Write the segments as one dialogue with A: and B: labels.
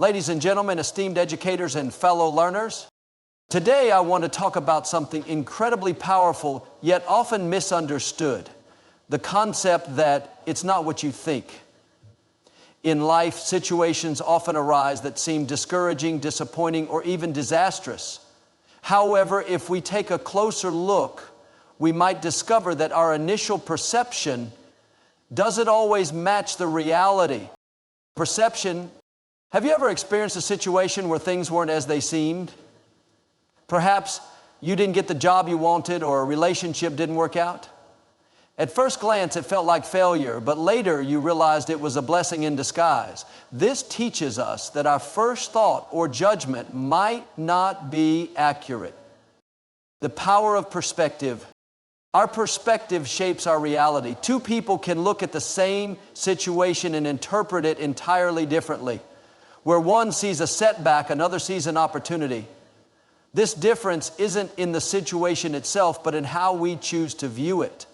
A: Ladies and gentlemen, esteemed educators and fellow learners, today I want to talk about something incredibly powerful yet often misunderstood. The concept that it's not what you think. In life, situations often arise that seem discouraging, disappointing, or even disastrous. However, if we take a closer look, we might discover that our initial perception doesn't always match the reality. Perception. Have you ever experienced a situation where things weren't as they seemed? Perhaps you didn't get the job you wanted or a relationship didn't work out. At first glance, it felt like failure, but later you realized it was a blessing in disguise. This teaches us that our first thought or judgment might not be accurate. The power of perspective. Our perspective shapes our reality. Two people can look at the same situation and interpret it entirely differently. Where one sees a setback, another sees an opportunity. This difference isn't in the situation itself, but in how we choose to view it.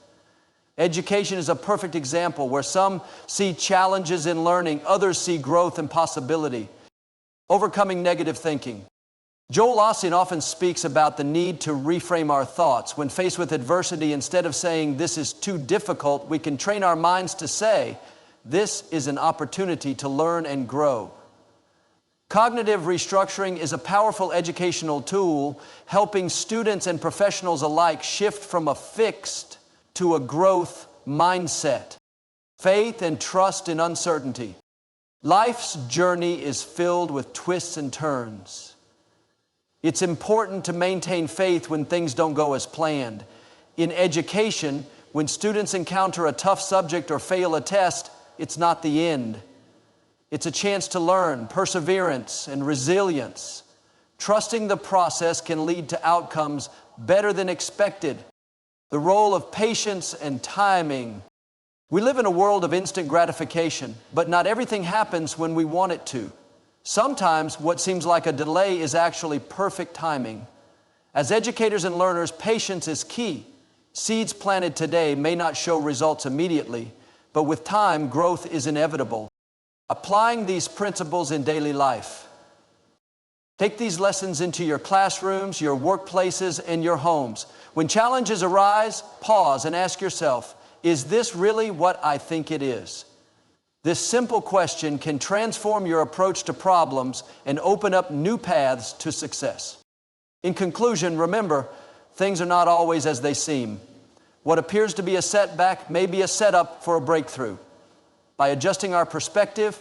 A: Education is a perfect example where some see challenges in learning, others see growth and possibility. Overcoming negative thinking. Jole.osteen often speaks about the need to reframe our thoughts. When faced with adversity, instead of saying, "This is too difficult," we can train our minds to say, "This is an opportunity to learn and grow." Cognitive restructuring is a powerful educational tool helping students and professionals alike shift from a fixed to a growth mindset. Faith and trust in uncertainty. Life's journey is filled with twists and turns. It's important to maintain faith when things don't go as planned. In education, when students encounter a tough subject or fail a test, it's not the end. It's a chance to learn, perseverance, and resilience. Trusting the process can lead to outcomes better than expected. The role of patience and timing. We live in a world of instant gratification, but not everything happens when we want it to. Sometimes what seems like a delay is actually perfect timing. As educators and learners, patience is key. Seeds planted today may not show results immediately, but with time, growth is inevitable. Applying these principles in daily life. Take these lessons into your classrooms, your workplaces, and your homes. When challenges arise, pause and ask yourself, is this really what I think it is? This simple question can transform your approach to problems and open up new paths to success. In conclusion, remember, things are not always as they seem. What appears to be a setback may be a setup for a breakthrough. By adjusting our perspective,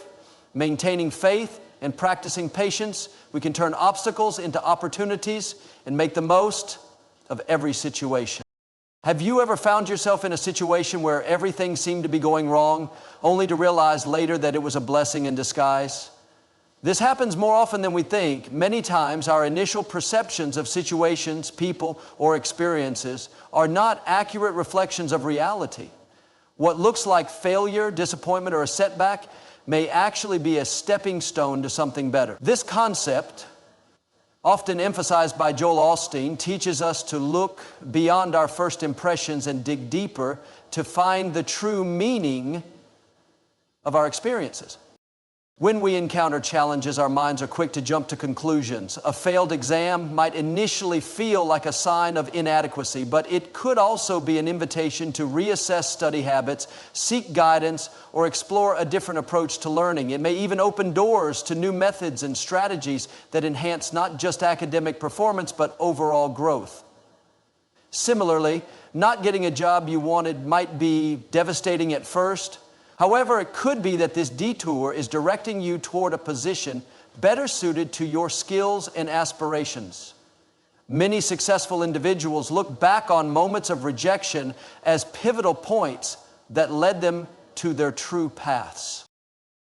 A: maintaining faith, and practicing patience, we can turn obstacles into opportunities and make the most of every situation. Have you ever found yourself in a situation where everything seemed to be going wrong, only to realize later that it was a blessing in disguise? This happens more often than we think. Many times, our initial perceptions of situations, people, or experiences are not accurate reflections of reality. What looks like failure, disappointment, or a setback may actually be a stepping stone to something better. This concept, often emphasized by Jole.osteen, teaches us to look beyond our first impressions and dig deeper to find the true meaning of our experiences. When we encounter challenges, our minds are quick to jump to conclusions. A failed exam might initially feel like a sign of inadequacy, but it could also be an invitation to reassess study habits, seek guidance, or explore a different approach to learning. It may even open doors to new methods and strategies that enhance not just academic performance, but overall growth. Similarly, not getting a job you wanted might be devastating at first. However, it could be that this detour is directing you toward a position better suited to your skills and aspirations. Many successful individuals look back on moments of rejection as pivotal points that led them to their true paths.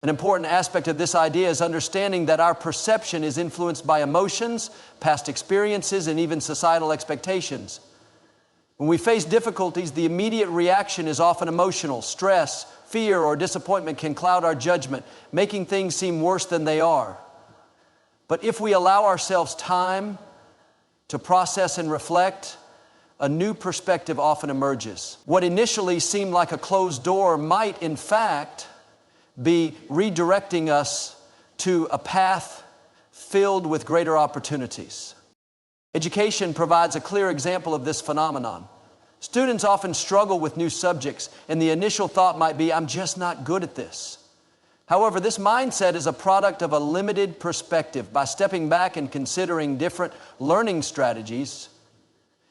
A: An important aspect of this idea is understanding that our perception is influenced by emotions, past experiences, and even societal expectations. When we face difficulties, the immediate reaction is often emotional. Stress, fear, or disappointment can cloud our judgment, making things seem worse than they are. But if we allow ourselves time to process and reflect, a new perspective often emerges. What initially seemed like a closed door might, in fact, be redirecting us to a path filled with greater opportunities. Education provides a clear example of this phenomenon. Students often struggle with new subjects, and the initial thought might be, I'm just not good at this. However, this mindset is a product of a limited perspective. By stepping back and considering different learning strategies,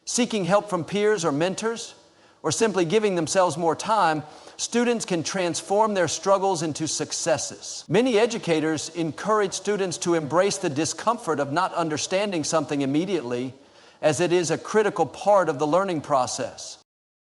A: seeking help from peers or mentors, or simply giving themselves more time, students can transform their struggles into successes. Many educators encourage students to embrace the discomfort of not understanding something immediately, as it is a critical part of the learning process.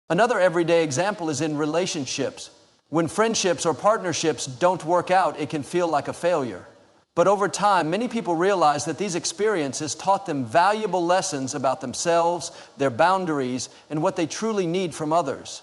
A: Another everyday example is in relationships. When friendships or partnerships don't work out, it can feel like a failure. But over time, many people realize that these experiences taught them valuable lessons about themselves, their boundaries, and what they truly need from others.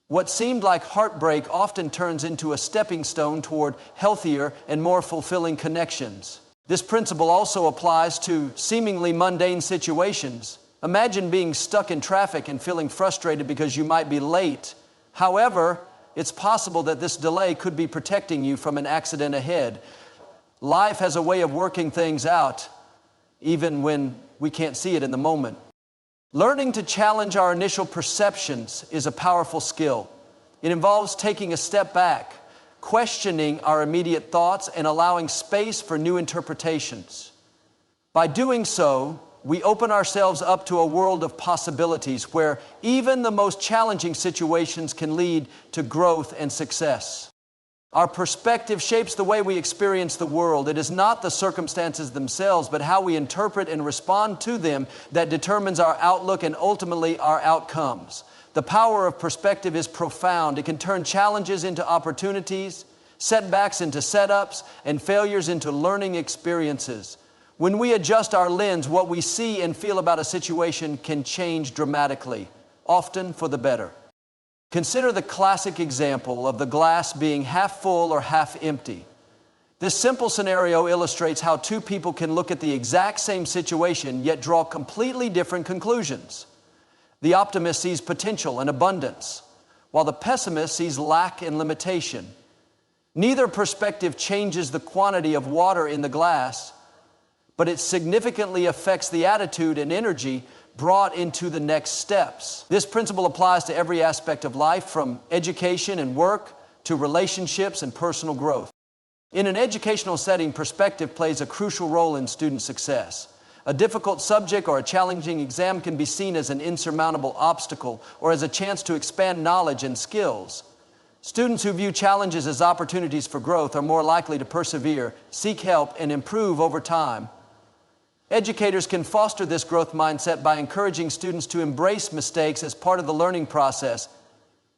A: What seemed like heartbreak often turns into a stepping stone toward healthier and more fulfilling connections. This principle also applies to seemingly mundane situations. Imagine being stuck in traffic and feeling frustrated because you might be late. However, it's possible that this delay could be protecting you from an accident ahead. Life has a way of working things out, even when we can't see it in the moment. Learning to challenge our initial perceptions is a powerful skill. It involves taking a step back, questioning our immediate thoughts, and allowing space for new interpretations. By doing so, we open ourselves up to a world of possibilities where even the most challenging situations can lead to growth and success. Our perspective shapes the way we experience the world. It is not the circumstances themselves, but how we interpret and respond to them that determines our outlook and ultimately our outcomes. The power of perspective is profound. It can turn challenges into opportunities, setbacks into setups, and failures into learning experiences. When we adjust our lens, what we see and feel about a situation can change dramatically, often for the better. Consider the classic example of the glass being half full or half empty. This simple scenario illustrates how two people can look at the exact same situation yet draw completely different conclusions. The optimist sees potential and abundance, while the pessimist sees lack and limitation. Neither perspective changes the quantity of water in the glass, but it significantly affects the attitude and energy brought into the next steps. This principle applies to every aspect of life, from education and work to relationships and personal growth. In an educational setting, perspective plays a crucial role in student success. A difficult subject or a challenging exam can be seen as an insurmountable obstacle or as a chance to expand knowledge and skills. Students who view challenges as opportunities for growth are more likely to persevere, seek help, and improve over time. Educators can foster this growth mindset by encouraging students to embrace mistakes as part of the learning process.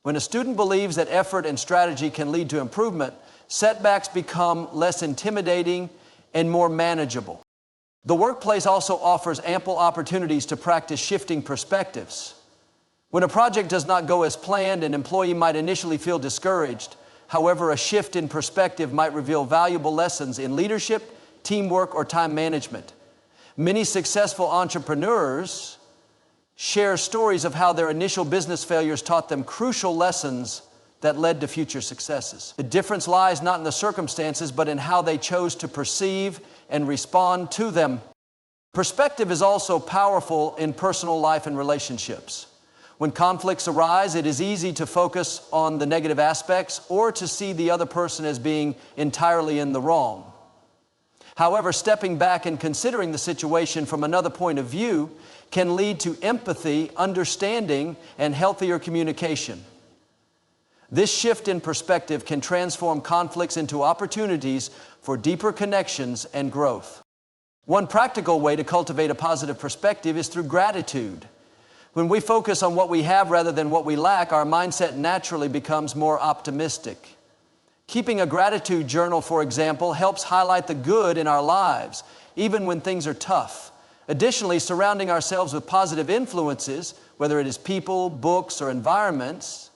A: When a student believes that effort and strategy can lead to improvement, setbacks become less intimidating and more manageable. The workplace also offers ample opportunities to practice shifting perspectives. When a project does not go as planned, an employee might initially feel discouraged. However, a shift in perspective might reveal valuable lessons in leadership, teamwork, or time management. Many successful entrepreneurs share stories of how their initial business failures taught them crucial lessons that led to future successes. The difference lies not in the circumstances, but in how they chose to perceive and respond to them. Perspective is also powerful in personal life and relationships. When conflicts arise, it is easy to focus on the negative aspects or to see the other person as being entirely in the wrong. However, stepping back and considering the situation from another point of view can lead to empathy, understanding, and healthier communication. This shift in perspective can transform conflicts into opportunities for deeper connections and growth. One practical way to cultivate a positive perspective is through gratitude. When we focus on what we have rather than what we lack, our mindset naturally becomes more optimistic. Keeping a gratitude journal, for example, helps highlight the good in our lives, even when things are tough. Additionally, surrounding ourselves with positive influences, whether it is people, books, or environments,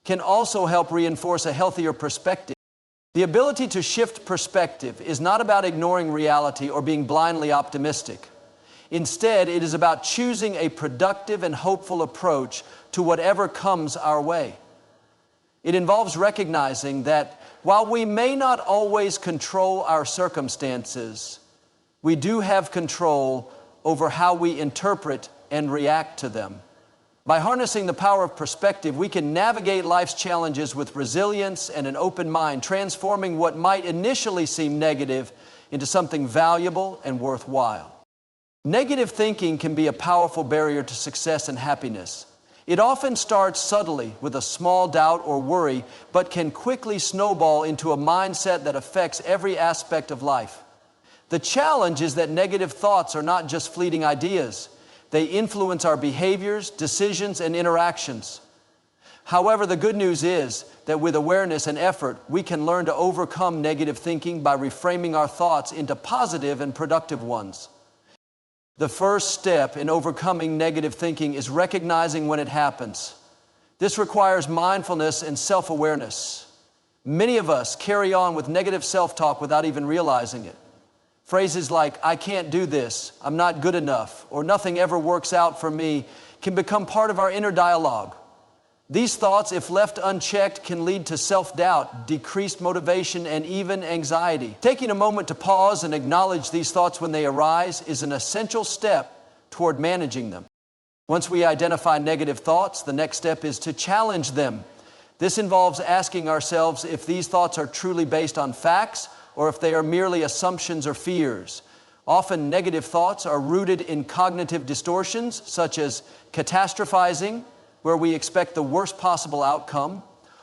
A: can also help reinforce a healthier perspective. The ability to shift perspective is not about ignoring reality or being blindly optimistic. Instead, it is about choosing a productive and hopeful approach to whatever comes our way. It involves recognizing that While we may not always control our circumstances, we do have control over how we interpret and react to them. By harnessing the power of perspective, we can navigate life's challenges with resilience and an open mind, transforming what might initially seem negative into something valuable and worthwhile. Negative thinking can be a powerful barrier to success and happiness. It often starts subtly with a small doubt or worry, but can quickly snowball into a mindset that affects every aspect of life. The challenge is that negative thoughts are not just fleeting ideas. They influence our behaviors, decisions, and interactions. However, the good news is that with awareness and effort, we can learn to overcome negative thinking by reframing our thoughts into positive and productive ones. The first step in overcoming negative thinking is recognizing when it happens. This requires mindfulness and self-awareness. Many of us carry on with negative self-talk without even realizing it. Phrases like, "I can't do this," "I'm not good enough," or "nothing ever works out for me" can become part of our inner dialogue. These thoughts, if left unchecked, can lead to self-doubt, decreased motivation, and even anxiety. Taking a moment to pause and acknowledge these thoughts when they arise is an essential step toward managing them. Once we identify negative thoughts, the next step is to challenge them. This involves asking ourselves if these thoughts are truly based on facts or if they are merely assumptions or fears. Often negative thoughts are rooted in cognitive distortions such as catastrophizing, where we expect the worst possible outcome,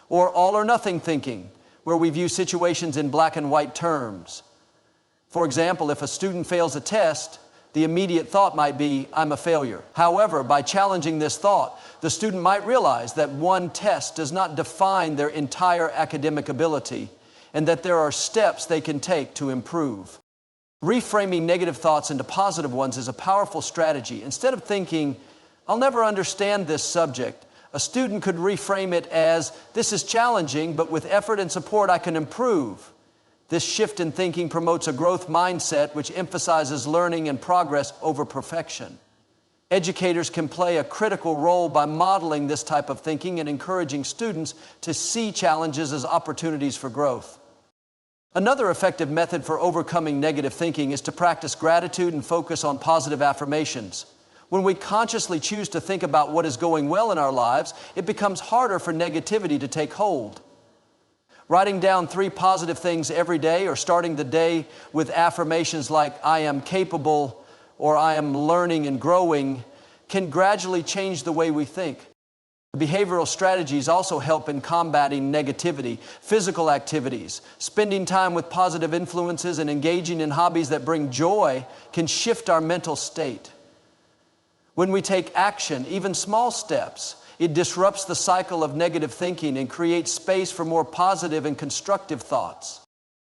A: or all or nothing thinking, where we view situations in black and white terms. For example, if a student fails a test, the immediate thought might be, "I'm a failure." However, by challenging this thought, the student might realize that one test does not define their entire academic ability, and that there are steps they can take to improve. Reframing negative thoughts into positive ones is a powerful strategy. Instead of thinking, "I'll never understand this subject," a student could reframe it as, "This is challenging, but with effort and support I can improve." This shift in thinking promotes a growth mindset which emphasizes learning and progress over perfection. Educators can play a critical role by modeling this type of thinking and encouraging students to see challenges as opportunities for growth. Another effective method for overcoming negative thinking is to practice gratitude and focus on positive affirmations. When we consciously choose to think about what is going well in our lives, it becomes harder for negativity to take hold. Writing down 3 positive things every day or starting the day with affirmations like, "I am capable," or "I am learning and growing," can gradually change the way we think. Behavioral strategies also help in combating negativity. Physical activities, spending time with positive influences, and engaging in hobbies that bring joy can shift our mental state. When we take action, even small steps, it disrupts the cycle of negative thinking and creates space for more positive and constructive thoughts.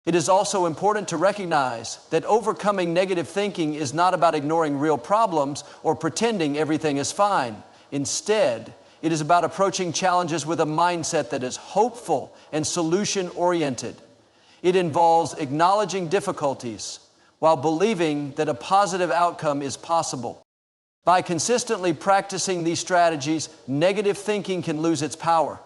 A: It is also important to recognize that overcoming negative thinking is not about ignoring real problems or pretending everything is fine. Instead, it is about approaching challenges with a mindset that is hopeful and solution-oriented. It involves acknowledging difficulties while believing that a positive outcome is possible. By consistently practicing these strategies, negative thinking can lose its power.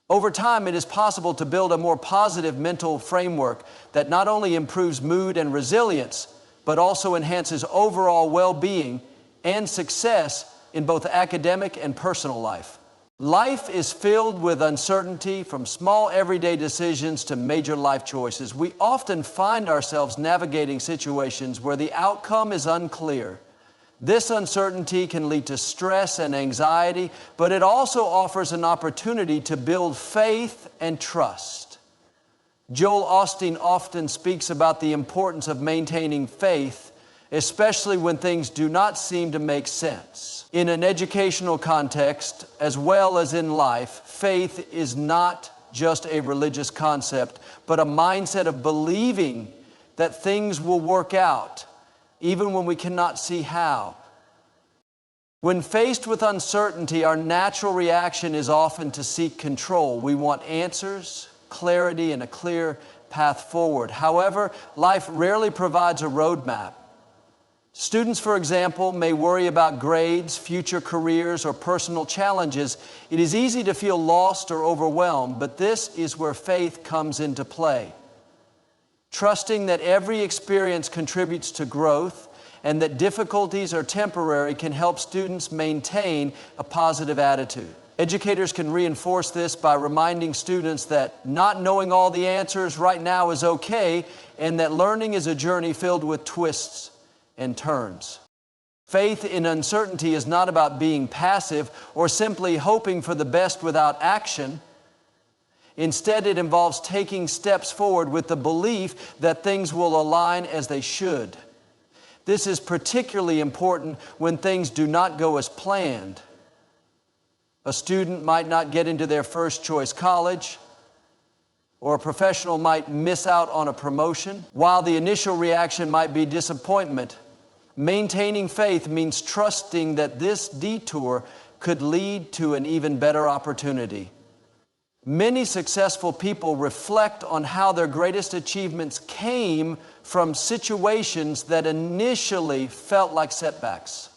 A: Over time, it is possible to build a more positive mental framework that not only improves mood and resilience, but also enhances overall well-being and success in both academic and personal life. Life is filled with uncertainty, from small everyday decisions to major life choices. We often find ourselves navigating situations where the outcome is unclear. This uncertainty can lead to stress and anxiety, but it also offers an opportunity to build faith and trust. Jole.osteen often speaks about the importance of maintaining faith, especially when things do not seem to make sense. In an educational context, as well as in life, faith is not just a religious concept, but a mindset of believing that things will work out, even when we cannot see how. When faced with uncertainty, our natural reaction is often to seek control. We want answers, clarity, and a clear path forward. However, life rarely provides a roadmap. Students, for example, may worry about grades, future careers, or personal challenges. It is easy to feel lost or overwhelmed, but this is where faith comes into play. Trusting that every experience contributes to growth and that difficulties are temporary can help students maintain a positive attitude. Educators can reinforce this by reminding students that not knowing all the answers right now is okay, and that learning is a journey filled with twists and turns. Faith in uncertainty is not about being passive or simply hoping for the best without action. Instead, it involves taking steps forward with the belief that things will align as they should. This is particularly important when things do not go as planned. A student might not get into their first choice college, or a professional might miss out on a promotion. While the initial reaction might be disappointment, maintaining faith means trusting that this detour could lead to an even better opportunity. Many successful people reflect on how their greatest achievements came from situations that initially felt like setbacks.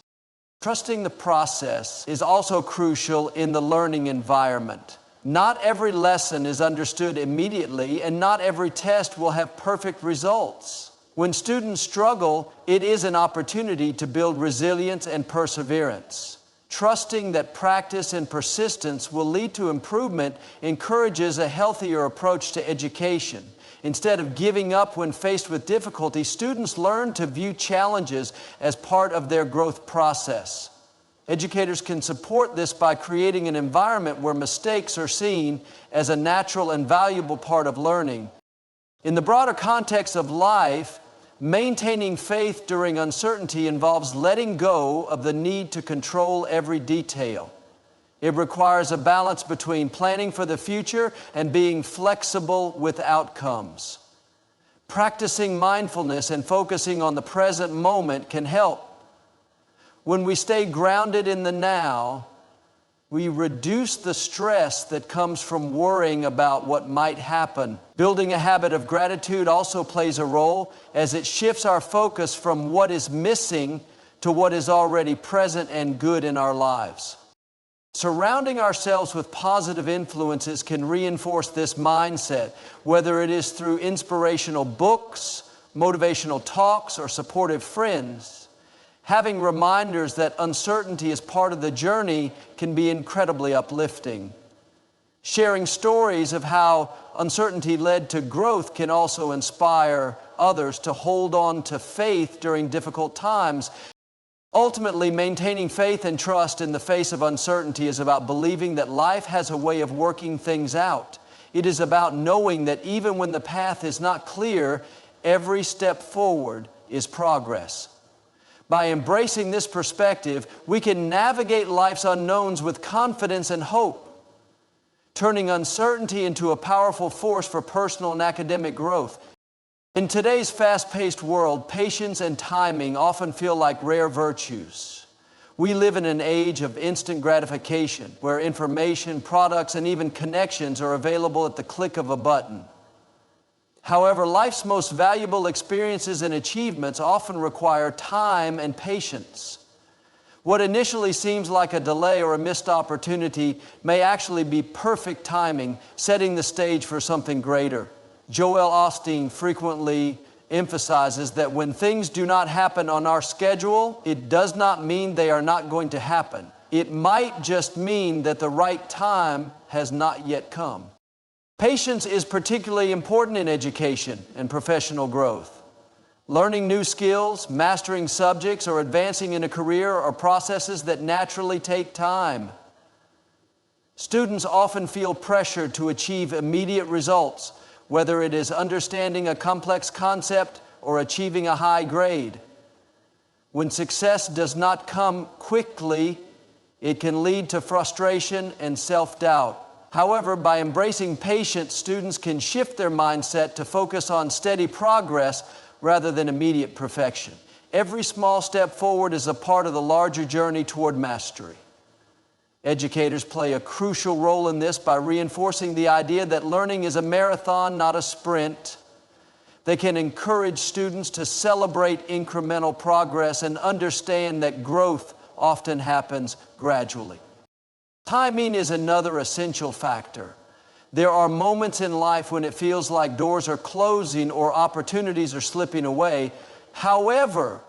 A: Trusting the process is also crucial in the learning environment. Not every lesson is understood immediately, and not every test will have perfect results. When students struggle, it is an opportunity to build resilience and perseverance. Trusting that practice and persistence will lead to improvement encourages a healthier approach to education. Instead of giving up when faced with difficulty, students learn to view challenges as part of their growth process. Educators can support this by creating an environment where mistakes are seen as a natural and valuable part of learning. In the broader context of life, maintaining faith during uncertainty involves letting go of the need to control every detail. It requires a balance between planning for the future and being flexible with outcomes. Practicing mindfulness and focusing on the present moment can help. When we stay grounded in the now, we reduce the stress that comes from worrying about what might happen. Building a habit of gratitude also plays a role, as it shifts our focus from what is missing to what is already present and good in our lives. Surrounding ourselves with positive influences can reinforce this mindset, whether it is through inspirational books, motivational talks, or supportive friends. Having reminders that uncertainty is part of the journey can be incredibly uplifting. Sharing stories of how uncertainty led to growth can also inspire others to hold on to faith during difficult times. Ultimately, maintaining faith and trust in the face of uncertainty is about believing that life has a way of working things out. It is about knowing that even when the path is not clear, every step forward is progress. By embracing this perspective, we can navigate life's unknowns with confidence and hope, turning uncertainty into a powerful force for personal and academic growth. In today's fast-paced world, patience and timing often feel like rare virtues. We live in an age of instant gratification, where information, products, and even connections are available at the click of a button. However, life's most valuable experiences and achievements often require time and patience. What initially seems like a delay or a missed opportunity may actually be perfect timing, setting the stage for something greater. Jole.osteen frequently emphasizes that when things do not happen on our schedule, it does not mean they are not going to happen. It might just mean that the right time has not yet come. Patience is particularly important in education and professional growth. Learning new skills, mastering subjects, or advancing in a career are processes that naturally take time. Students often feel pressure to achieve immediate results, whether it is understanding a complex concept or achieving a high grade. When success does not come quickly, it can lead to frustration and self-doubt. However, by embracing patience, students can shift their mindset to focus on steady progress rather than immediate perfection. Every small step forward is a part of the larger journey toward mastery. Educators play a crucial role in this by reinforcing the idea that learning is a marathon, not a sprint. They can encourage students to celebrate incremental progress and understand that growth often happens gradually. Timing is another essential factor. There are moments in life when it feels like doors are closing or opportunities are slipping away. However,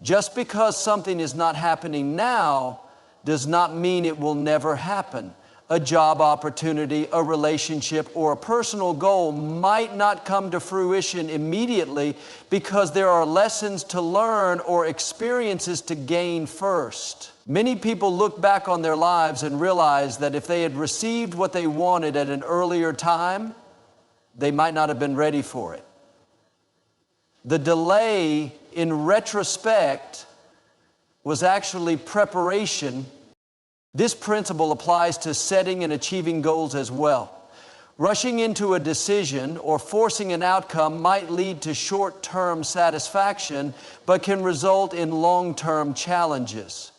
A: just because something is not happening now does not mean it will never happen. A job opportunity, a relationship, or a personal goal might not come to fruition immediately because there are lessons to learn or experiences to gain first. Many people look back on their lives and realize that if they had received what they wanted at an earlier time, they might not have been ready for it. The delay, in retrospect, was actually preparation. This principle applies to setting and achieving goals as well. Rushing into a decision or forcing an outcome might lead to short-term satisfaction, but can result in long-term challenges.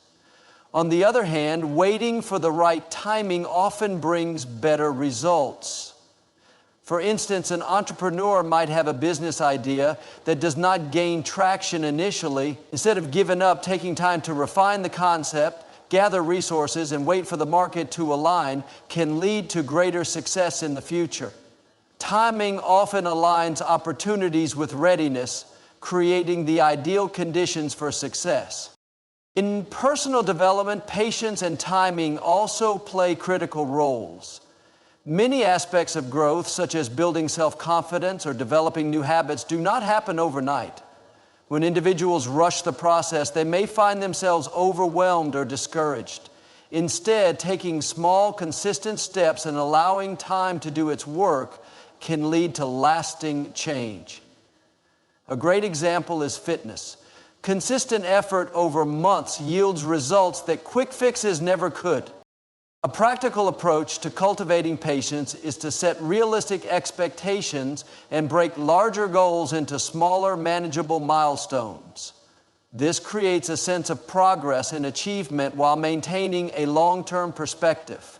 A: On the other hand, waiting for the right timing often brings better results. For instance, an entrepreneur might have a business idea that does not gain traction initially. Instead of giving up, taking time to refine the concept, gather resources, and wait for the market to align can lead to greater success in the future. Timing often aligns opportunities with readiness, creating the ideal conditions for success. In personal development, patience and timing also play critical roles. Many aspects of growth, such as building self-confidence or developing new habits, do not happen overnight. When individuals rush the process, they may find themselves overwhelmed or discouraged. Instead, taking small, consistent steps and allowing time to do its work can lead to lasting change. A great example is fitness. Consistent effort over months yields results that quick fixes never could. A practical approach to cultivating patience is to set realistic expectations and break larger goals into smaller, manageable milestones. This creates a sense of progress and achievement while maintaining a long-term perspective.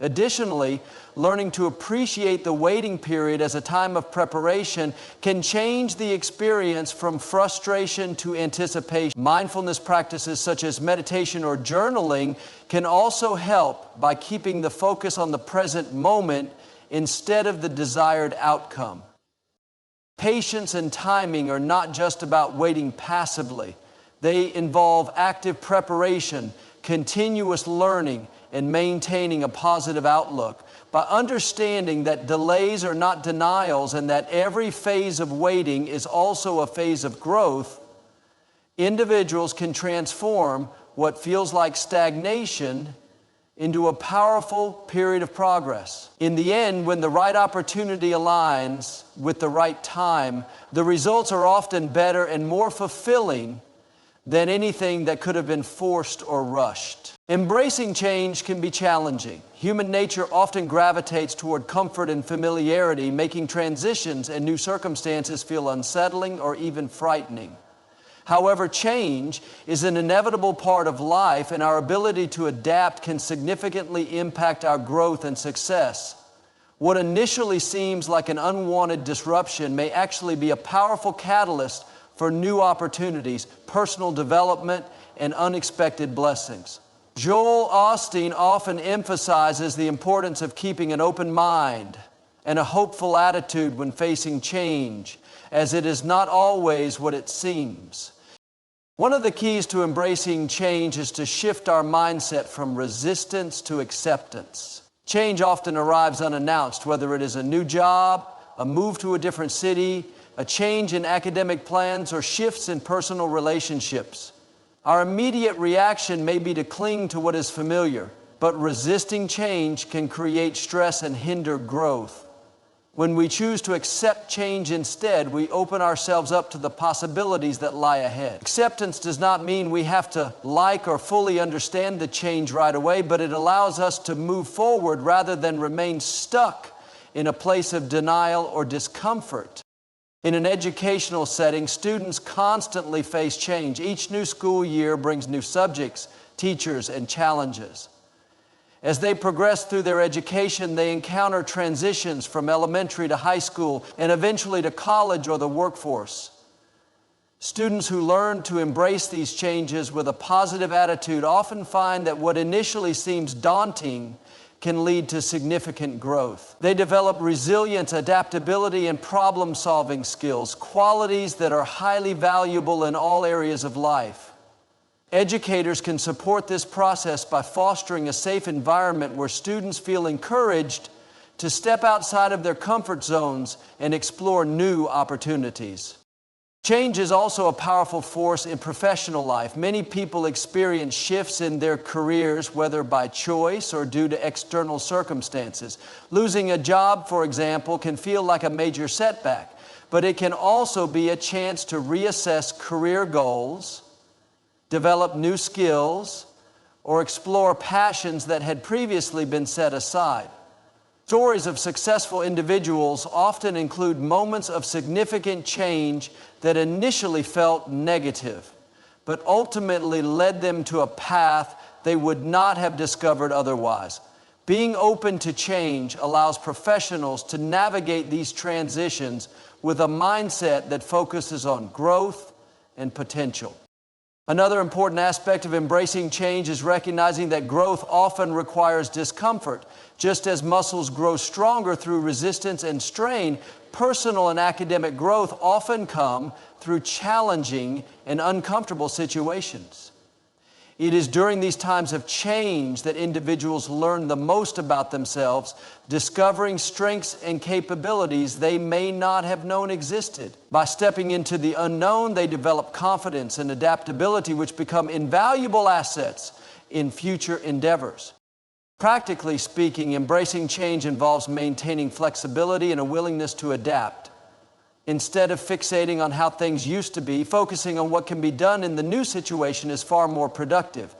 A: Additionally, learning to appreciate the waiting period as a time of preparation can change the experience from frustration to anticipation. Mindfulness practices such as meditation or journaling can also help by keeping the focus on the present moment instead of the desired outcome. Patience and timing are not just about waiting passively. They involve active preparation, continuous learning, and maintaining a positive outlook. By understanding that delays are not denials and that every phase of waiting is also a phase of growth, individuals can transform what feels like stagnation into a powerful period of progress. In the end, when the right opportunity aligns with the right time, the results are often better and more fulfilling than anything that could have been forced or rushed. Embracing change can be challenging. Human nature often gravitates toward comfort and familiarity, making transitions and new circumstances feel unsettling or even frightening. However, change is an inevitable part of life, and our ability to adapt can significantly impact our growth and success. What initially seems like an unwanted disruption may actually be a powerful catalyst for new opportunities, personal development, and unexpected blessings. Jole.osteen often emphasizes the importance of keeping an open mind and a hopeful attitude when facing change, as it is not always what it seems. One of the keys to embracing change is to shift our mindset from resistance to acceptance. Change often arrives unannounced, whether it is a new job, a move to a different city, a change in academic plans, or shifts in personal relationships. Our immediate reaction may be to cling to what is familiar, but resisting change can create stress and hinder growth. When we choose to accept change instead, we open ourselves up to the possibilities that lie ahead. Acceptance does not mean we have to like or fully understand the change right away, but it allows us to move forward rather than remain stuck in a place of denial or discomfort. In an educational setting, students constantly face change. Each new school year brings new subjects, teachers, and challenges. As they progress through their education, they encounter transitions from elementary to high school and eventually to college or the workforce. Students who learn to embrace these changes with a positive attitude often find that what initially seems daunting can lead to significant growth. They develop resilience, adaptability, and problem-solving skills, qualities that are highly valuable in all areas of life. Educators can support this process by fostering a safe environment where students feel encouraged to step outside of their comfort zones and explore new opportunities. Change is also a powerful force in professional life. Many people experience shifts in their careers, whether by choice or due to external circumstances. Losing a job, for example, can feel like a major setback, but it can also be a chance to reassess career goals, develop new skills, or explore passions that had previously been set aside. Stories of successful individuals often include moments of significant change that initially felt negative, but ultimately led them to a path they would not have discovered otherwise. Being open to change allows professionals to navigate these transitions with a mindset that focuses on growth and potential. Another important aspect of embracing change is recognizing that growth often requires discomfort. Just as muscles grow stronger through resistance and strain, personal and academic growth often come through challenging and uncomfortable situations. It is during these times of change that individuals learn the most about themselves, discovering strengths and capabilities they may not have known existed. By stepping into the unknown, they develop confidence and adaptability, which become invaluable assets in future endeavors. Practically speaking, embracing change involves maintaining flexibility and a willingness to adapt. Instead of fixating on how things used to be, focusing on what can be done in the new situation is far more productive.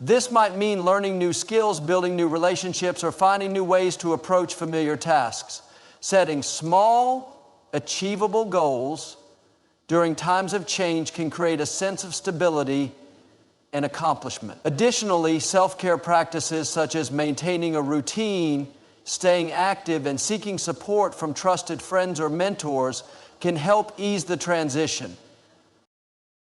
A: This might mean learning new skills, building new relationships, or finding new ways to approach familiar tasks. Setting small, achievable goals during times of change can create a sense of stability and accomplishment. Additionally, self-care practices such as maintaining a routine, staying active, and seeking support from trusted friends or mentors can help ease the transition.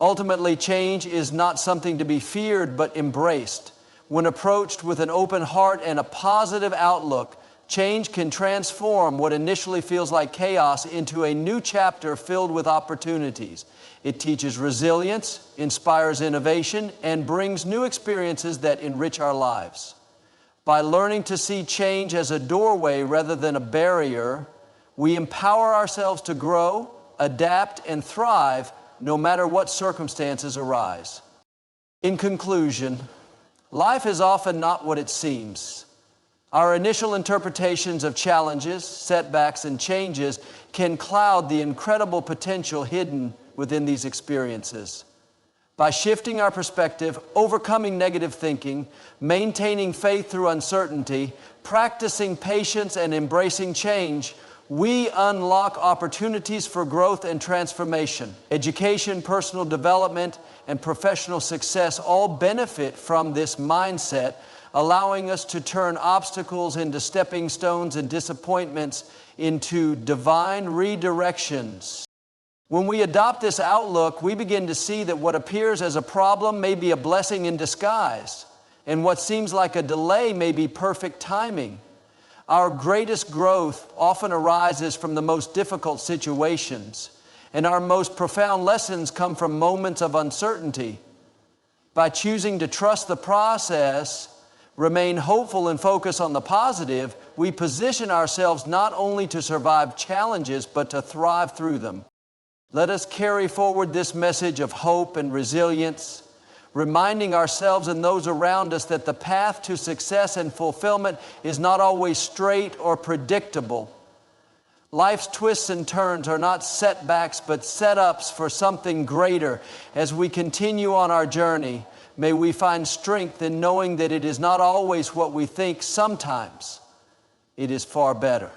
A: Ultimately, change is not something to be feared but embraced. When approached with an open heart and a positive outlook, change can transform what initially feels like chaos into a new chapter filled with opportunities. It teaches resilience, inspires innovation, and brings new experiences that enrich our lives. By learning to see change as a doorway rather than a barrier, we empower ourselves to grow, adapt, and thrive no matter what circumstances arise. In conclusion, life is often not what it seems. Our initial interpretations of challenges, setbacks, and changes can cloud the incredible potential hidden within these experiences. By shifting our perspective, overcoming negative thinking, maintaining faith through uncertainty, practicing patience, and embracing change, we unlock opportunities for growth and transformation. Education, personal development, and professional success all benefit from this mindset, allowing us to turn obstacles into stepping stones and disappointments into divine redirections. When we adopt this outlook, we begin to see that what appears as a problem may be a blessing in disguise, and what seems like a delay may be perfect timing. Our greatest growth often arises from the most difficult situations, and our most profound lessons come from moments of uncertainty. By choosing to trust the process, remain hopeful, and focus on the positive, we position ourselves not only to survive challenges, but to thrive through them. Let us carry forward this message of hope and resilience, reminding ourselves and those around us that the path to success and fulfillment is not always straight or predictable. Life's twists and turns are not setbacks, but setups for something greater. As we continue on our journey, may we find strength in knowing that it is not always what we think. Sometimes it is far better.